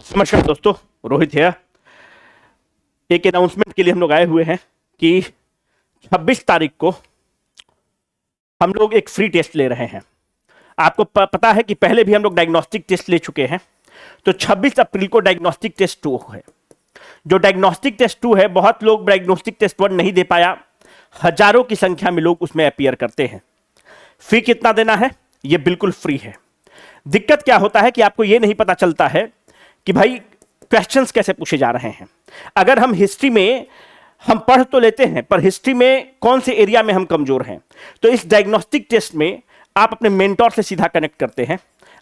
नमस्कार दोस्तों, रोहित है। एक अनाउंसमेंट के लिए हम लोग आए हुए हैं कि 26 तारीख को हम लोग एक फ्री टेस्ट ले रहे हैं। आपको पता है कि पहले भी हम लोग डायग्नोस्टिक टेस्ट ले चुके हैं, तो 26 अप्रैल को डायग्नोस्टिक टेस्ट 2 है। जो डायग्नोस्टिक टेस्ट 2 है, बहुत लोग डायग्नोस्टिक टेस्ट 1 नहीं दे पाया, हजारों की संख्या में लोग उसमें अपीयर करते हैं। फी कितना देना है? ये बिल्कुल फ्री है। दिक्कत क्या होता है कि आपको ये नहीं पता चलता है कि भाई क्वेश्चंस कैसे पूछे जा रहे हैं। अगर हम हिस्ट्री में हम पढ़ तो लेते हैं, पर हिस्ट्री में कौन से एरिया में हम कमजोर हैं, तो इस डायग्नोस्टिक टेस्ट में आप अपने मेंटोर से सीधा कनेक्ट करते हैं।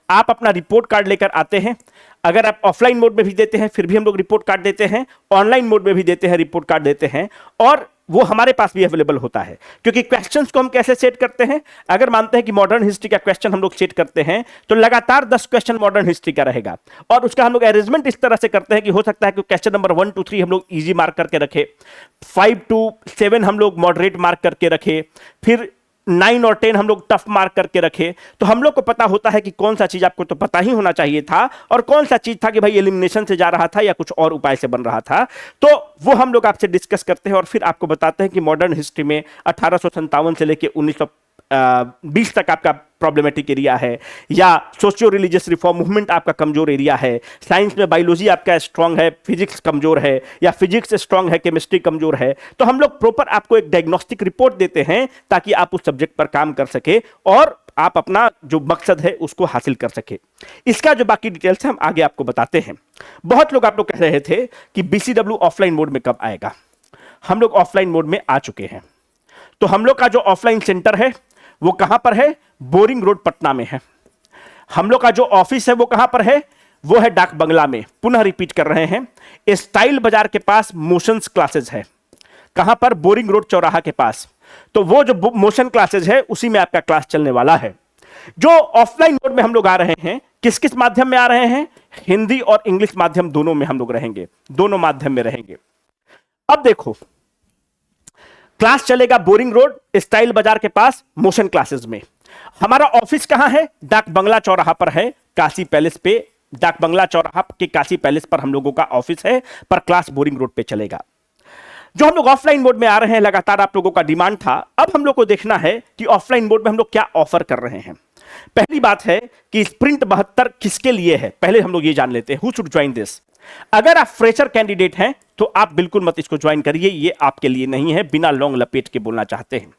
आप अपना रिपोर्ट कार्ड लेकर आते हैं। अगर आप ऑफलाइन मोड में भी देते हैं फिर भी हम लोग रिपोर्ट कार्ड देते हैं, ऑनलाइन मोड में भी देते हैं, रिपोर्ट कार्ड देते हैं, और वो हमारे पास भी अवेलेबल होता है। क्योंकि क्वेश्चंस को हम कैसे सेट करते हैं, अगर मानते हैं कि मॉडर्न हिस्ट्री का क्वेश्चन हम लोग सेट करते हैं तो लगातार 10 क्वेश्चन मॉडर्न हिस्ट्री का रहेगा, और उसका हम लोग अरेंजमेंट इस तरह से करते हैं कि हो सकता है कि क्वेश्चन नंबर 1 to 3 हम लोग इजी मार्क करके रखे, 5 to 7 हम लोग मॉडरेट मार्क करके रखे, फिर 9 और 10 हम लोग टफ मार्क करके रखे। तो हम लोग को पता होता है कि कौन सा चीज आपको तो पता ही होना चाहिए था और कौन सा चीज था कि भाई एलिमिनेशन से जा रहा था या कुछ और उपाय से बन रहा था। तो वो हम लोग आपसे डिस्कस करते हैं और फिर आपको बताते हैं कि मॉडर्न हिस्ट्री में 1857 से लेकर 1920 तक आपका प्रॉब्लमेटिक एरिया है, या सोशियो रिलीजियस रिफॉर्म मूवमेंट आपका कमजोर एरिया है, साइंस में बायोलॉजी आपका स्ट्रांग है, फिजिक्स कमजोर है, या फिजिक्स स्ट्रांग है, केमिस्ट्री कमजोर है। तो हम लोग प्रॉपर आपको एक डायग्नोस्टिक रिपोर्ट देते हैं ताकि आप उस सब्जेक्ट पर काम कर सके और आप अपना जो मकसद है उसको हासिल कर सके। इसका जो बाकी डिटेल्स है हम आगे आपको बताते हैं। बहुत लोग आप लोग कह रहे थे कि BCW ऑफलाइन मोड में कब आएगा। हम लोग ऑफलाइन मोड में आ चुके हैं। तो हम लोग का जो ऑफलाइन सेंटर है वो कहां पर है? बोरिंग रोड पटना में है। हम लोग का जो ऑफिस है वो कहां पर है? वो है डाक बंगला में। पुनः रिपीट कर रहे हैं, स्टाइल बाजार के पास मोशंस क्लासेस है। कहां पर? बोरिंग रोड चौराहा के पास। तो वो जो मोशन क्लासेस है उसी में आपका क्लास चलने वाला है। जो ऑफलाइन मोड में हम लोग आ रहे हैं, किस किस माध्यम में आ रहे हैं? हिंदी और इंग्लिश माध्यम दोनों में हम लोग रहेंगे, दोनों माध्यम में रहेंगे। अब देखो, क्लास चलेगा बोरिंग रोड स्टाइल बाजार के पास मोशन क्लासेस में। हमारा ऑफिस कहां है? डाक बंगला चौराहा पर है, काशी पैलेस पे। डाक बंगला चौराहा के काशी पैलेस पर हम लोगों का ऑफिस है, पर क्लास बोरिंग रोड पे चलेगा। जो हम लोग ऑफलाइन मोड में आ रहे हैं, लगातार आप लोगों का डिमांड था, अब हम लोग को देखना है कि ऑफलाइन मोड में हम लोग क्या ऑफर कर रहे हैं। पहली बात है कि स्प्रिंट 72 किसके लिए है, पहले हम लोग ये जान लेते हैं। Who should join this? अगर आप फ्रेशर कैंडिडेट हैं तो आप बिल्कुल मत इसको ज्वाइन करिए, ये आपके लिए नहीं है। बिना लॉन्ग लपेट के बोलना चाहते हैं,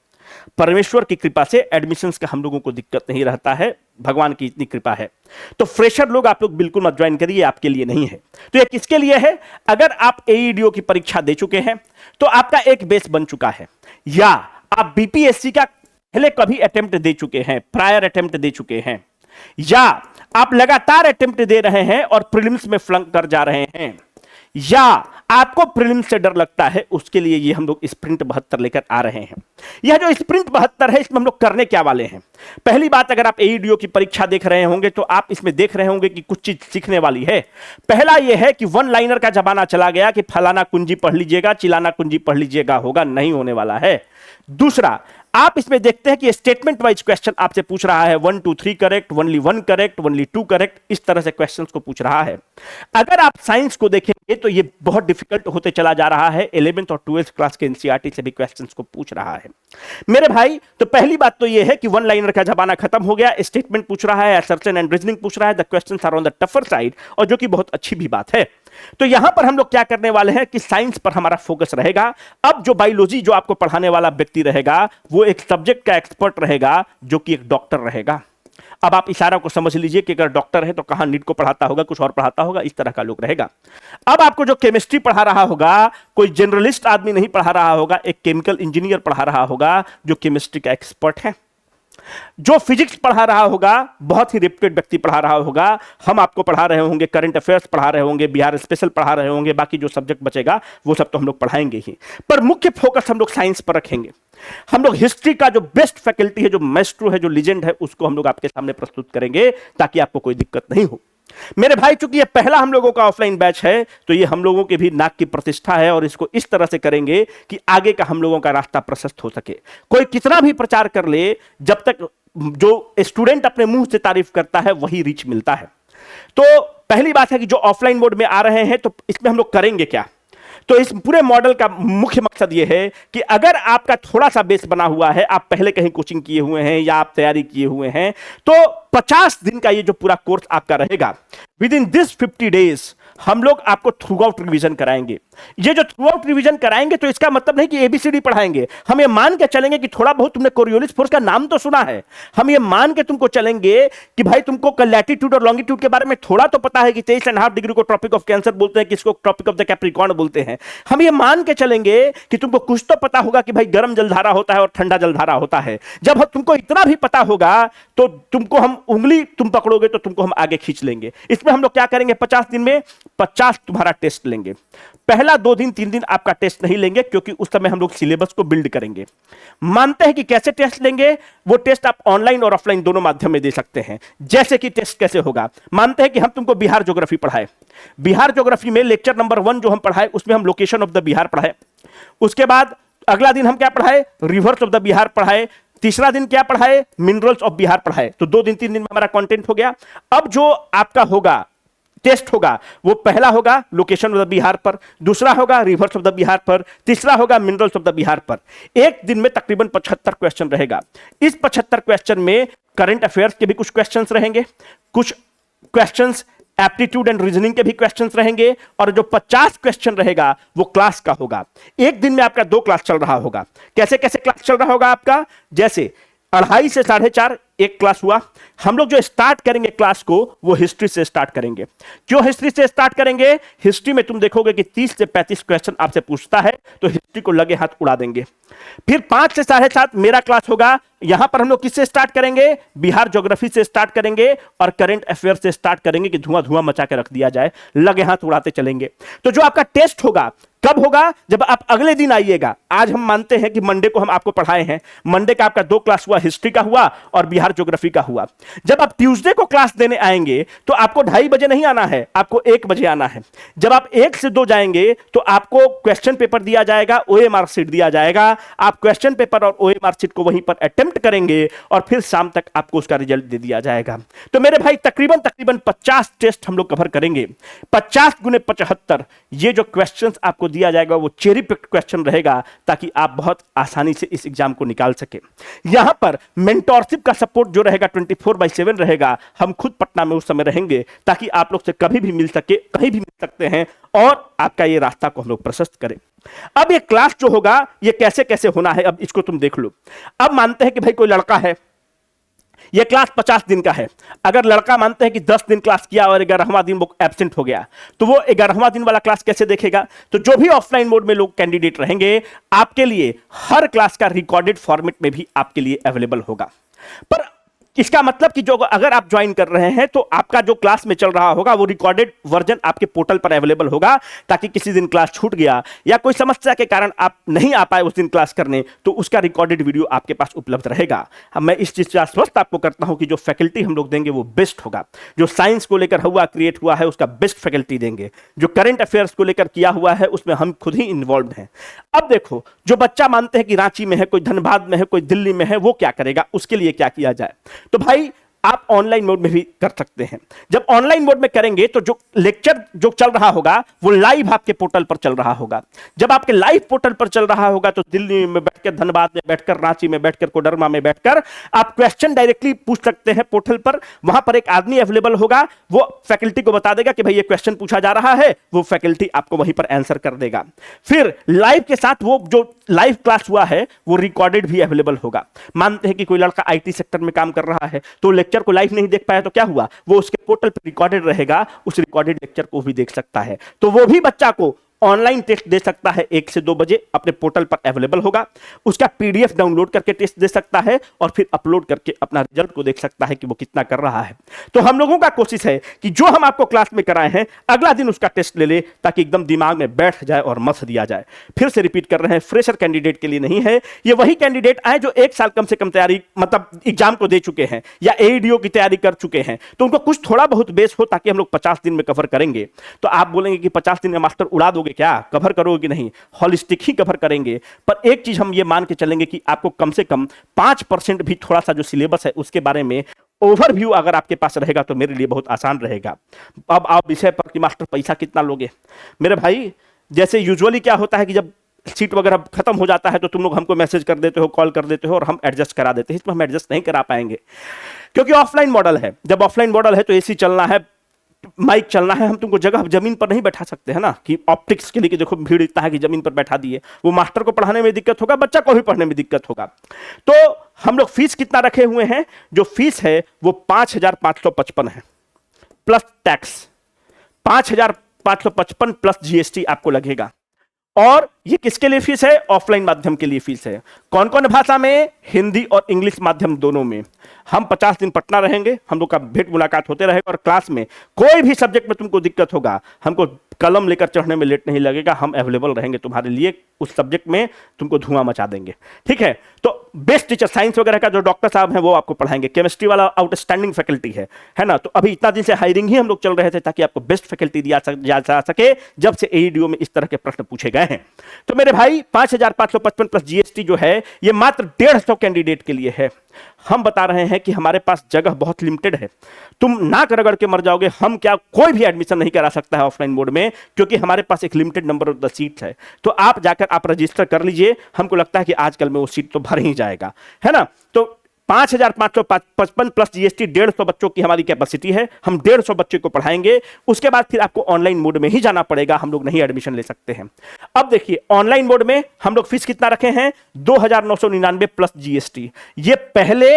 परमेश्वर की कृपा से एडमिशंस का हम लोगों को दिक्कत नहीं रहता है, भगवान की इतनी कृपा है। तो फ्रेशर लोग आप लोग बिल्कुल मत ज्वाइन करिए, आपके लिए नहीं है। तो ये किसके लिए है? अगर आप AEDO की परीक्षा दे चुके हैं तो आपका एक बेस बन चुका है, या आप BPSC का पहले कभी अटेम्प्ट दे चुके हैं, प्रायर अटेम्प्ट दे चुके हैं, या आप लगातार अटेम्प्ट दे रहे हैं और प्रीलिम्स में फ्लंक कर जा रहे हैं, या आपको प्रीलिम्स से डर लगता है, उसके लिए ये हम लोग स्प्रिंट 72 लेकर आ रहे हैं। यह जो स्प्रिंट 72 है, इसमें हम लोग करने क्या वाले हैं? पहली बात, अगर आप AEDO की परीक्षा देख रहे होंगे तो आप इसमें देख रहे होंगे कि कुछ चीज सीखने वाली है। पहला यह है कि वन लाइनर का जमाना चला गया कि फलाना कुंजी पढ़ लीजिएगा, चिलाना कुंजी पढ़ लीजिएगा, होगा नहीं होने वाला है। दूसरा, आप इसमें देखते हैं कि स्टेटमेंट वाइज क्वेश्चन आपसे पूछ रहा है, 1 2 3 correct, only 1 correct, only 2 correct, इस तरह से क्वेश्चंस को पूछ रहा है। अगर आप साइंस को देखेंगे तो ये बहुत डिफिकल्ट होते चला जा रहा है। 11th और 12th क्लास के NCERT से भी क्वेश्चंस को पूछ रहा है मेरे भाई। तो पहली बात तो ये है कि वन लाइनर का जमाना खत्म हो गया, स्टेटमेंट पूछ रहा है, असर्शन एंड रीजनिंग पूछ रहा है, the questions are on the tougher side, और जो कि बहुत अच्छी भी बात है। तो यहां पर हम लोग क्या करने वाले हैं कि साइंस पर हमारा फोकस रहेगा। अब जो बायोलॉजी जो आपको पढ़ाने वाला व्यक्ति रहेगा वो एक सब्जेक्ट का एक्सपर्ट रहेगा, जो कि एक डॉक्टर रहेगा। अब आप इशारा को समझ लीजिए कि अगर डॉक्टर है तो कहां नीट को पढ़ाता होगा, कुछ और पढ़ाता होगा, इस तरह का लोग रहेगा। अब आपको जो केमिस्ट्री पढ़ा रहा होगा, कोई जनरलिस्ट आदमी नहीं पढ़ा रहा होगा, एक केमिकल इंजीनियर पढ़ा रहा होगा जो केमिस्ट्री का एक्सपर्ट है। जो फिजिक्स पढ़ा रहा होगा, बहुत ही रेप्यूटेड व्यक्ति पढ़ा रहा होगा। हम आपको पढ़ा रहे होंगे, करंट अफेयर्स पढ़ा रहे होंगे, बिहार स्पेशल पढ़ा रहे होंगे, बाकी जो सब्जेक्ट बचेगा वो सब तो हम लोग पढ़ाएंगे ही, पर मुख्य फोकस हम लोग साइंस पर रखेंगे। हम लोग हिस्ट्री का जो बेस्ट फैकल्टी है, जो मैस्ट्रो है, जो लीजेंड है, उसको हम लोग आपके सामने प्रस्तुत करेंगे ताकि आपको कोई दिक्कत नहीं हो। मेरे भाई, चूंकि ये पहला हम लोगों का ऑफलाइन बैच है तो ये हम लोगों के भी नाक की प्रतिष्ठा है, और इसको इस तरह से करेंगे कि आगे का हम लोगों का रास्ता प्रशस्त हो सके। कोई कितना भी प्रचार कर ले, जब तक जो स्टूडेंट अपने मुंह से तारीफ करता है वही रीच मिलता है। तो पहली बात है कि जो ऑफलाइन मोड में आ रहे हैं तो इसमें हम लोग करेंगे क्या। तो इस पूरे मॉडल का मुख्य मकसद यह है कि अगर आपका थोड़ा सा बेस बना हुआ है, आप पहले कहीं कोचिंग किए हुए हैं या आप तैयारी किए हुए हैं, तो 50 दिन का ये जो पूरा कोर्स आपका रहेगा, विद इन दिस 50 डेज हम लोग आपको थ्रू आउट रिविजन कराएंगे। ये जो थ्रू आउट रिविजन कराएंगे तो इसका मतलब नहीं कि एबीसीडी पढ़ाएंगे। हम ये मान के चलेंगे कि थोड़ा बहुत तुमने कोरियोलिस फोर्स का नाम तो सुना है। हम ये मान के तुमको चलेंगे कि भाई तुमको लैटिट्यूड और लॉन्गिट्यूड के बारे में थोड़ा तो पता है कि 23.5 डिग्री को ट्रॉपिक ऑफ कैंसर बोलते हैं, किसको ट्रॉपिक ऑफ द कैप्रिकॉर्न बोलते हैं। हम ये मान के चलेंगे कि तुमको कुछ तो पता होगा कि भाई गर्म जलधारा होता है और ठंडा जलधारा होता है। जब तुमको इतना भी पता होगा तो तुमको हम उंगली तुम पकड़ोगे तो तुमको हम आगे खींच लेंगे। इसमें हम लोग क्या करेंगे, 50 दिन में 50 तुम्हारा टेस्ट लेंगे। पहला 2 दिन 3 दिन आपका टेस्ट नहीं लेंगे क्योंकि उस समय हम लोग सिलेबस को बिल्ड करेंगे। मानते हैं कि कैसे टेस्ट लेंगे, वो टेस्ट आप ऑनलाइन और ऑफलाइन दोनों माध्यम में दे सकते हैं। जैसे कि टेस्ट कैसे होगा, मानते हैं कि हम तुमको बिहार ज्योग्राफी पढ़ाए। बिहार ज्योग्राफी में लेक्चर नंबर 1 जो हम पढ़ाए उसमें हम लोकेशन ऑफ द बिहार पढ़ाए। उसके बाद अगला दिन हम क्या पढ़ाए, रिवर्स ऑफ द बिहार पढ़ाए। तीसरा दिन क्या पढ़ाए, मिनरल्स ऑफ बिहार पढ़ाए। तो 2 दिन 3 दिन में हमारा कंटेंट हो गया। अब जो आपका होगा टेस्ट होगा वो पहला होगा लोकेशन ऑफ द बिहार पर, दूसरा होगा रिवर्स ऑफ द बिहार पर, तीसरा होगा मिनरल्स ऑफ द बिहार पर। एक दिन में तकरीबन 75 क्वेश्चन रहेगा। इस 75 क्वेश्चन में करंट अफेयर्स के भी कुछ क्वेश्चंस रहेंगे, कुछ क्वेश्चंस एप्टीट्यूड एंड रीजनिंग के भी क्वेश्चंस रहेंगे, और जो 50 क्वेश्चन रहेगा वो क्लास का होगा। एक दिन में आपका 2 क्लास चल रहा होगा। कैसे कैसे क्लास चल रहा होगा आपका, जैसे 2:30 से 4:30 एक क्लास हुआ। हम लोग जो स्टार्ट करेंगे क्लास को वो हिस्ट्री से स्टार्ट करेंगे। क्यों हिस्ट्री से स्टार्ट करेंगे, हिस्ट्री में तुम देखोगे कि 30 से 35 क्वेश्चन आपसे पूछता है, तो हिस्ट्री को लगे हाथ उड़ा देंगे। फिर 5 से 7:30 मेरा क्लास होगा। यहां पर हम लोग किससे स्टार्ट करेंगे, बिहार ज्योग्राफी से स्टार्ट करेंगे और करंट अफेयर से स्टार्ट करेंगे कि धुआं धुआं मचा के रख दिया जाए, लगे हाथ उड़ाते चलेंगे। तो जो आपका टेस्ट होगा कब होगा, जब आप अगले दिन आइएगा। आज हम मानते हैं कि मंडे को हम आपको पढ़ाए हैं, मंडे का आपका 2 क्लास हुआ, हिस्ट्री का हुआ और बिहार ज्योग्राफी का हुआ। जब आप ट्यूसडे को क्लास देने आएंगे तो आपको 2:30 बजे नहीं आना है, आपको 1 बजे आना है। जब आप 1 से 2 जाएंगे तो आपको क्वेश्चन पेपर दिया जाएगा, ओएमआर शीट दिया जाएगा। आप क्वेश्चन पेपर और ओएमआर शीट को वहीं पर अटेम्प्ट करेंगे और फिर शाम तक आपको उसका रिजल्ट दे दिया जाएगा। तो मेरे भाई तकरीबन 50 टेस्ट हम लोग कवर करेंगे। 50 गुने 75 ये जो क्वेश्चन आपको दिया जाएगा वो चेरी पिक्ड क्वेश्चन रहेगा, ताकि आप बहुत आसानी से इस एग्जाम को निकाल सके। यहां पर मेंटोरशिप का सपोर्ट जो रहेगा 24/7 रहेगा। हम खुद पटना में उस समय रहेंगे ताकि आप लोग से कभी भी मिल सके, कहीं भी मिल सकते हैं और आपका ये रास्ता को हम लोग प्रशस्त करें। अब ये क्लास जो होगा ये कैसे कैसे होना है, अब इसको तुम देख लो। अब मानते हैं कि भाई कोई लड़का है, यह क्लास 50 दिन का है। अगर लड़का मानते हैं कि 10 दिन क्लास किया और 11वां दिन वो एब्सेंट हो गया, तो वो 11वां दिन वाला क्लास कैसे देखेगा। तो जो भी ऑफलाइन मोड में लोग कैंडिडेट रहेंगे, आपके लिए हर क्लास का रिकॉर्डेड फॉर्मेट में भी आपके लिए अवेलेबल होगा। पर इसका मतलब कि जो अगर आप ज्वाइन कर रहे हैं तो आपका जो क्लास में चल रहा होगा वो रिकॉर्डेड वर्जन आपके पोर्टल पर अवेलेबल होगा, ताकि किसी दिन क्लास छूट गया या कोई समस्या के कारण आप नहीं आ पाए उस दिन क्लास करने, तो उसका रिकॉर्डेड वीडियो आपके पास उपलब्ध रहेगा। मैं इस चीज से आश्वस्त आपको करता हूं कि जो फैकल्टी हम लोग देंगे वो बेस्ट होगा। जो साइंस को लेकर हुआ क्रिएट हुआ है उसका बेस्ट फैकल्टी देंगे। जो करंट अफेयर्स को लेकर किया हुआ है उसमें हम खुद ही इन्वॉल्व हैं। अब देखो, जो बच्चा मानते हैं कि रांची में है, कोई धनबाद में है, कोई दिल्ली में है, वो क्या करेगा, उसके लिए क्या किया जाए। तो भाई आप ऑनलाइन मोड में भी कर सकते हैं। जब ऑनलाइन मोड में करेंगे तो जो लेक्चर जो चल रहा होगा वो लाइव आपके पोर्टल पर चल रहा होगा। जब आपके लाइव पोर्टल पर चल रहा होगा तो दिल्ली में बैठकर, धनबाद में बैठकर, रांची में बैठकर, कोडरमा में बैठकर आप क्वेश्चन डायरेक्टली पूछ सकते हैं पोर्टल पर। वहां पर एक आदमी अवेलेबल होगा, वो फैकल्टी को बता देगा कि भाई ये क्वेश्चन पूछा जा रहा है, वो फैकल्टी आपको वहीं पर आंसर कर देगा। फिर लाइव के साथ वो जो लाइव क्लास हुआ है वो रिकॉर्डेड भी अवेलेबल होगा। मानते हैं कि कोई लड़का आईटी सेक्टर में काम कर रहा है तो लेक्चर को लाइव नहीं देख पाया, तो क्या हुआ, वो उसके पोर्टल पर रिकॉर्डेड रहेगा, उस रिकॉर्डेड लेक्चर को भी देख सकता है। तो वो भी बच्चा को ऑनलाइन टेस्ट दे सकता है 1 से 2 बजे, अपने पोर्टल पर अवेलेबल होगा। उसका पीडीएफ डाउनलोड करके टेस्ट दे सकता है और फिर अपलोड करके अपना रिजल्ट को देख सकता है कि वो कितना कर रहा है। तो हम लोगों का कोशिश है कि जो हम आपको क्लास में कराए हैं अगला दिन उसका टेस्ट ले ले, ताकि एकदम दिमाग में बैठ जाए और मस दिया जाए। फिर से रिपीट कर रहे हैं, फ्रेशर कैंडिडेट के लिए नहीं है। ये वही कैंडिडेट आए जो 1 साल कम से कम तैयारी, मतलब एग्जाम को दे चुके हैं या एईडीओ की तैयारी कर चुके हैं, तो उनको कुछ थोड़ा बहुत बेस हो, ताकि हम लोग 50 दिन में कवर करेंगे। तो आप बोलेंगे कि 50 दिन में मास्टर उड़ा दोगे क्या, कवर करोगे कि नहीं, हॉलिस्टिक ही कवर करेंगे। पर एक चीज हम ये मान के चलेंगे कि आपको कम से कम 5% भी थोड़ा सा जो सिलेबस है उसके बारे में ओवरव्यू अगर आपके पास रहेगा तो मेरे लिए बहुत आसान रहेगा। अब आप विषय पर कि मास्टर पैसा कितना लोगे, मेरे भाई जैसे यूजुअली क्या होता है कि जब सीट वगैरह खत्म हो जाता है तो तुम लोग हमको मैसेज कर देते हो, कॉल कर देते हो और हम एडजस्ट करा देते हैं। इसमें हम एडजस्ट नहीं करा पाएंगे क्योंकि ऑफलाइन मॉडल है। जब ऑफलाइन मॉडल है तो एसी चलना है, माइक चलना है, हम तुमको जगह जमीन पर नहीं बैठा सकते हैं ना, कि ऑप्टिक्स के लिए कि देखो भीड़ इतना है कि जमीन पर बैठा दिए, वो मास्टर को पढ़ाने में दिक्कत होगा, बच्चा को भी पढ़ने में दिक्कत होगा। तो हम लोग फीस कितना रखे हुए हैं, जो फीस है वो 5,555 है प्लस टैक्स, 5,555 प्लस जीएसटी आपको लगेगा। और ये किसके लिए फीस है, ऑफलाइन माध्यम के लिए फीस है। कौन कौन भाषा में, हिंदी और इंग्लिश माध्यम दोनों में। हम 50 दिन पटना रहेंगे, हम लोग का भेंट मुलाकात होते रहेगा और क्लास में कोई भी सब्जेक्ट में तुमको दिक्कत होगा, हमको कलम लेकर चढ़ने में लेट नहीं लगेगा, हम अवेलेबल रहेंगे तुम्हारे लिए, उस सब्जेक्ट में तुमको धुआं मचा देंगे। ठीक है, तो बेस्ट टीचर साइंस वगैरह का जो डॉक्टर साहब हैं वो आपको पढ़ाएंगे, केमिस्ट्री वाला आउटस्टैंडिंग फैकल्टी है ना। तो अभी इतना दिन से हायरिंग ही हम लोग चल रहे थे ताकि आपको बेस्ट फैकल्टी दिया जा सके, जब से एईडीओ में इस तरह के प्रश्न पूछे गए हैं। तो मेरे भाई 5,555 प्लस जीएसटी जो है ये मात्र 150 कैंडिडेट के लिए है। हम बता रहे हैं कि हमारे पास जगह बहुत लिमिटेड है, तुम नाक रगड़ के मर जाओगे, हम क्या कोई भी एडमिशन नहीं करा सकता है ऑफलाइन मोड में, क्योंकि हमारे पास एक limited number of the seats है। तो आप जाकर आप रजिस्टर कर लीजिए, हमको लगता है कि आजकल में वो सीट तो भर ही जाएगा, है ना। तो 5,555 प्लस जीएसटी 150 बच्चों की हमारी कैपेसिटी है, हम 150 बच्चे को पढ़ाएंगे। उसके बाद फिर आपको ऑनलाइन मोड में ही जाना पड़ेगा, हम लोग नहीं एडमिशन ले सकते हैं। अब देखिए ऑनलाइन मोड में हम लोग फीस कितना रखे हैं, 2,999 प्लस जीएसटी। ये पहले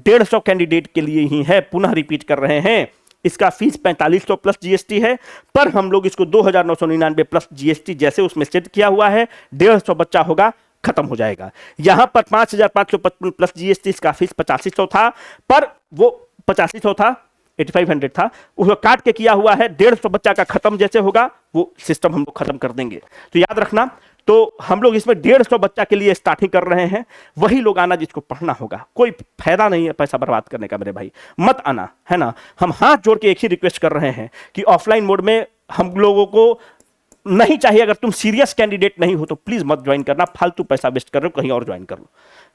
150 कैंडिडेट के लिए ही है, पुनः रिपीट कर रहे हैं। इसका फीस 4,500 प्लस जीएसटी है, पर हम लोग इसको 2,999 प्लस जीएसटी जैसे उसमें सेट किया हुआ है, 150 बच्चा होगा, खत्म हो जाएगा। यहां पर 5,555 प्लस जीएसटी, इसका फीस 8,500 था, पर वो 8,500 था, 8,500 था, उसको काट के किया हुआ है। 150 बच्चा का खत्म जैसे होगा वो सिस्टम हम लोग खत्म कर देंगे। तो याद रखना, तो हम लोग इसमें 150 बच्चा के लिए स्टार्टिंग कर रहे हैं, वही लोग आना जिसको पढ़ना होगा। कोई फायदा नहीं है पैसा बर्बाद करने का मेरे भाई, मत आना, है ना। हम हाथ जोड़ के एक ही रिक्वेस्ट कर रहे हैं कि ऑफलाइन मोड में हम लोगों को नहीं चाहिए। अगर तुम सीरियस कैंडिडेट नहीं हो तो प्लीज मत ज्वाइन करना, फालतू पैसा वेस्ट कर रहे हो, कहीं और ज्वाइन कर लो,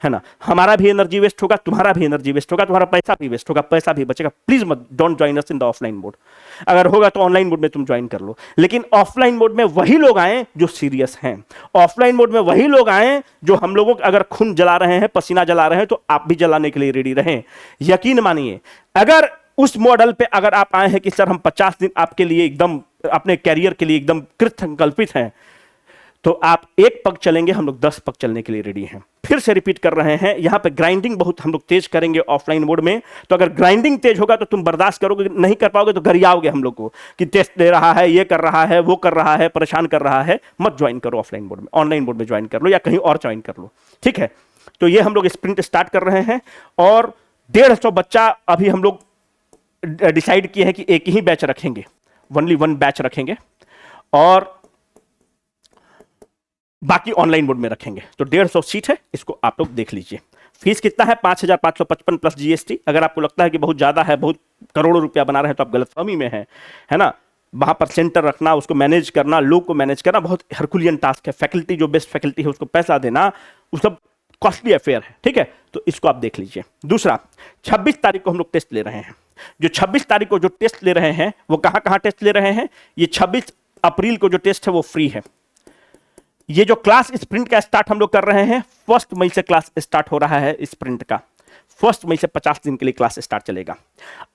है ना। हमारा भी एनर्जी वेस्ट होगा, तुम्हारा भी एनर्जी वेस्ट होगा, तुम्हारा पैसा भी वेस्ट होगा, पैसा भी बचेगा। प्लीज मत, don't join us in the offline mode. अगर होगा तो ऑनलाइन मोड में तुम ज्वाइन कर लो, लेकिन ऑफलाइन मोड में वही लोग आए जो सीरियस हैं। ऑफलाइन मोड में वही लोग आए जो हम लोगों को अगर खून जला रहे हैं, पसीना जला रहे हैं, तो आप भी जलाने के लिए रेडी रहें। यकीन मानिए, अगर उस मॉडल पे अगर आप आए हैं कि सर हम 50 दिन आपके लिए एकदम अपने कैरियर के लिए एकदम कृत संकल्पित हैं, तो आप एक पग चलेंगे, हम लोग 10 पग चलने के लिए रेडी हैं। फिर से रिपीट कर रहे हैं, यहां पे ग्राइंडिंग बहुत हम लोग तेज करेंगे ऑफलाइन मोड में। तो अगर ग्राइंडिंग तेज होगा तो तुम बर्दाश्त करोगे, नहीं कर पाओगे तो गरियाओगे हम लोग को कि टेस्ट दे रहा है, ये कर रहा है, वो कर रहा है, परेशान कर रहा है। मत ज्वाइन करो ऑफलाइन मोड में, ऑनलाइन मोड में ज्वाइन कर लो या कहीं और ज्वाइन कर लो, ठीक है। तो ये हम लोग स्प्रिंट स्टार्ट कर रहे हैं और 150 बच्चा अभी हम लोग डिसाइड किए हैं कि एक ही बैच रखेंगे, ओनली वन बैच रखेंगे और बाकी ऑनलाइन मोड में रखेंगे। तो 150 सीट है, इसको आप लोग देख लीजिए। फीस कितना है, 5,555 प्लस जीएसटी। अगर आपको लगता है कि बहुत ज्यादा है, बहुत करोड़ों रुपया बना रहे हैं, तो आप गलतफहमी में है ना। वहां पर सेंटर रखना, उसको मैनेज करना, लोग को मैनेज करना बहुत हरकुलियन टास्क है। फैकल्टी जो बेस्ट फैकल्टी है उसको पैसा देना, वो सब कॉस्टली अफेयर है, ठीक है। तो इसको आप देख लीजिए। दूसरा, 26 तारीख को हम लोग टेस्ट ले रहे हैं। जो 26 तारीख को जो टेस्ट ले रहे हैं वो कहां टेस्ट ले रहे हैं, ये 26 अप्रैल को जो टेस्ट है वो फ्री है। ये जो क्लास स्प्रिंट का स्टार्ट हम लोग कर रहे हैं, 1 मई से क्लास स्टार्ट हो रहा है स्प्रिंट का। 1 मई से 50 दिन के लिए क्लास स्टार्ट चलेगा।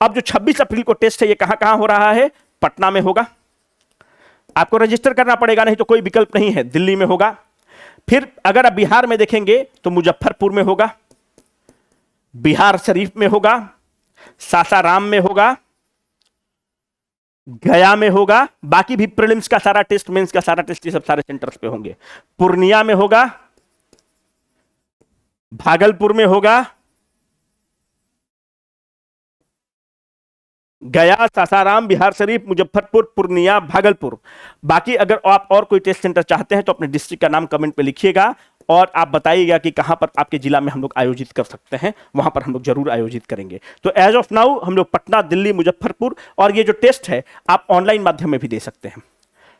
अब जो 26 अप्रैल को टेस्ट है ये कहां हो रहा है, पटना में होगा। आपको रजिस्टर करना पड़ेगा, नहीं तो कोई विकल्प नहीं है। दिल्ली में होगा। फिर अगर आप बिहार में देखेंगे तो मुजफ्फरपुर में होगा, बिहार शरीफ में होगा, सासाराम में होगा, गया में होगा। बाकी भी प्रीलिम्स का सारा टेस्ट, मेंस का सारा टेस्ट, ये सब सारे सेंटर्स पे होंगे। पूर्णिया में होगा, भागलपुर में होगा, गया, सासाराम, बिहार शरीफ, मुजफ्फरपुर, पूर्णिया, भागलपुर। बाकी अगर आप और कोई टेस्ट सेंटर चाहते हैं तो अपने डिस्ट्रिक्ट का नाम कमेंट पे लिखिएगा और आप बताइएगा कि कहां पर आपके जिला में हम लोग आयोजित कर सकते हैं, वहां पर हम लोग जरूर आयोजित करेंगे। तो एज ऑफ नाउ हम लोग पटना, दिल्ली, मुजफ्फरपुर, और ये जो टेस्ट है आप ऑनलाइन माध्यम में भी दे सकते हैं,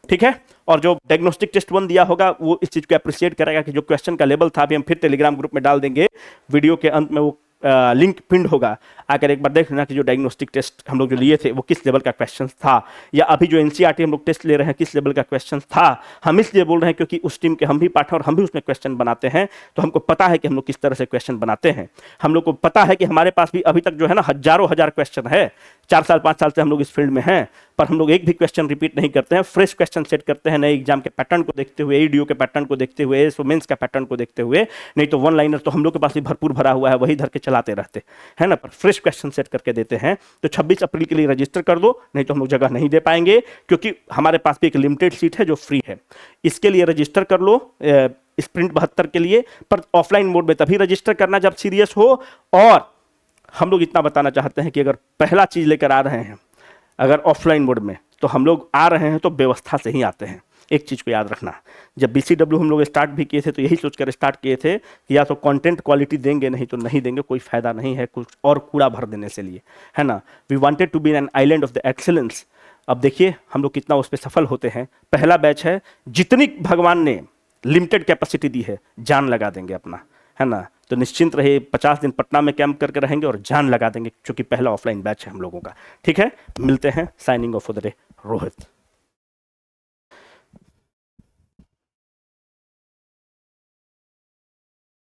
ठीक है। और जो डायग्नोस्टिक टेस्ट 1 दिया होगा वो इस चीज को अप्रिशिएट करेगा कि जो क्वेश्चन का लेवल था, अभी हम फिर टेलीग्राम ग्रुप में डाल देंगे, वीडियो के अंत में वो लिंक पिंड होगा, आकर एक बार देख लेना कि जो डायग्नोस्टिक टेस्ट हम लोग जो लिए थे वो किस लेवल का क्वेश्चन था, या अभी जो एनसीईआरटी हम लोग टेस्ट ले रहे हैं किस लेवल का क्वेश्चन था। हम इसलिए बोल रहे हैं क्योंकि उस टीम के हम भी पार्टनर और हम भी उसमें क्वेश्चन बनाते हैं, तो हमको पता है कि हम लोग किस तरह से क्वेश्चन बनाते हैं। हम लोग को पता है कि हमारे पास भी अभी तक जो है ना हजारों हजार क्वेश्चन है, 4 साल 5 साल से हम लोग इस फील्ड में हैं, पर हम लोग एक भी क्वेश्चन रिपीट नहीं करते हैं, फ्रेश क्वेश्चन सेट करते हैं नए एग्जाम के पैटर्न को देखते हुए, ईडीओ के पैटर्न को देखते हुए, मेंस का पैटर्न को देखते हुए। नहीं तो वन लाइनर तो हम लोग के पास भी भरपूर भरा हुआ है, वही धर के चलाते रहते हैं ना, पर फ्रेश क्वेश्चन सेट करके देते हैं। तो 26 अप्रैल के लिए रजिस्टर कर दो, नहीं तो हम लोग जगह नहीं दे पाएंगे, क्योंकि हमारे पास भी एक लिमिटेड सीट है जो फ्री है। इसके लिए रजिस्टर कर लो स्प्रिंट 72 के लिए, पर ऑफलाइन मोड में तभी रजिस्टर करना जब सीरियस हो। और हम लोग इतना बताना चाहते हैं कि अगर पहला चीज लेकर आ रहे हैं, अगर ऑफलाइन मोड में, तो हम लोग आ रहे हैं तो व्यवस्था से ही आते हैं। एक चीज को याद रखना, जब बीसीडब्ल्यू हम लोग स्टार्ट भी किए थे तो यही सोचकर स्टार्ट किए थे कि या तो कंटेंट क्वालिटी देंगे, नहीं तो नहीं देंगे, कोई फायदा नहीं है कुछ और कूड़ा भर देने से लिए, है ना। We wanted to be an island of the excellence. अब देखिए हम लोग कितना उस पर सफल होते हैं। पहला बैच है, जितनी भगवान ने लिमिटेड कैपेसिटी दी है जान लगा देंगे अपना, है ना। तो निश्चिंत रहे, 50 दिन पटना में कैंप करके रहेंगे और जान लगा देंगे, क्योंकि पहला ऑफलाइन बैच है हम लोगों का। ठीक है, मिलते हैं। Signing off for the day, Rohit.